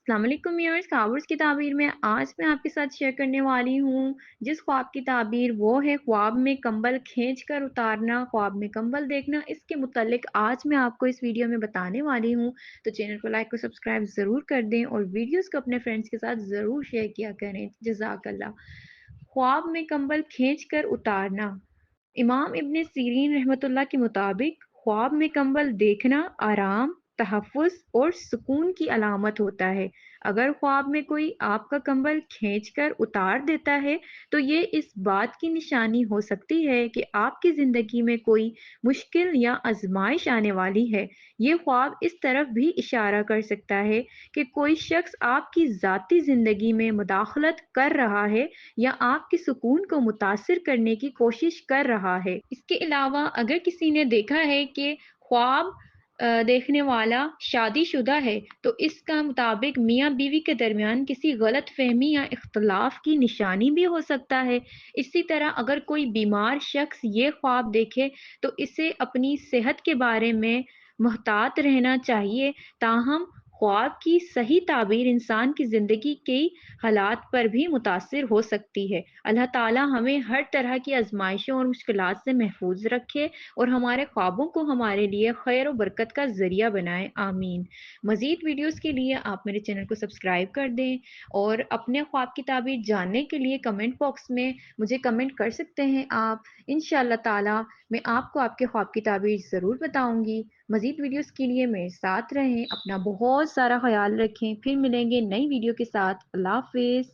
अस्सलाम वालेकुम व्यूअर्स, ख्वाबों की ताबीर में आज मैं आपके साथ शेयर करने वाली हूँ जिस ख्वाब की ताबीर वो है ख्वाब में कंबल खींच कर उतारना, ख्वाब में कंबल देखना। इसके मुतालिक आज मैं आपको इस वीडियो में बताने वाली हूँ। तो चैनल को लाइक और सब्सक्राइब ज़रूर कर दें और वीडियोस को अपने फ्रेंड्स के साथ ज़रूर शेयर किया करें। जज़ाकल्लाह। ख्वाब में कंबल खींच कर उतारना। इमाम इब्न सीरीन रहमतुल्लाह के मुताबिक ख्वाब में कंबल देखना आराम, तहफ़्फ़ुज़ और सुकून की अलामत होता है। अगर ख्वाब में कोई आपका कंबल खींचकर उतार देता है, तो ये इस बात की निशानी हो सकती है कि आपकी ज़िंदगी में कोई मुश्किल या आज़माइश आने वाली है। ये ख्वाब इस तरफ भी इशारा कर सकता है कि कोई शख्स आपकी ज़ाती ज़िंदगी में मुदाखलत कर रहा है या आपके सुकून को मुतासिर करने की कोशिश कर रहा है। इसके अलावा अगर किसी ने देखा है कि ख्वाब देखने वाला शादीशुदा है, तो इसका मुताबिक मियाँ-बीवी के दरमियान किसी गलतफ़हमी या इख्तिलाफ़ की निशानी भी हो सकता है। इसी तरह अगर कोई बीमार शख्स ये ख्वाब देखे, तो इसे अपनी सेहत के बारे में मुहतात रहना चाहिए। ताहम ख्वाब की सही ताबीर इंसान की ज़िंदगी की हालात पर भी मुतासिर हो सकती है। अल्लाह ताला हमें हर तरह की आज़माइशों और मुश्किलात से महफूज रखे और हमारे ख्वाबों को हमारे लिए खैर और बरकत का ज़रिया बनाए। आमीन। मज़ीद वीडियोज़ के लिए आप मेरे चैनल को सब्सक्राइब कर दें और अपने ख्वाब की ताबीर जानने के लिए कमेंट बॉक्स में मुझे कमेंट कर सकते हैं आप। इंशाअल्लाह ताला मैं आपको आपके ख्वाब की ताबीर ज़रूर बताऊँगी। मज़ीद वीडियोज़ के लिए मेरे साथ रहें, अपना बहुत सारा ख़याल रखें। फिर मिलेंगे नई वीडियो के साथ। अल्लाह हाफ़िज़।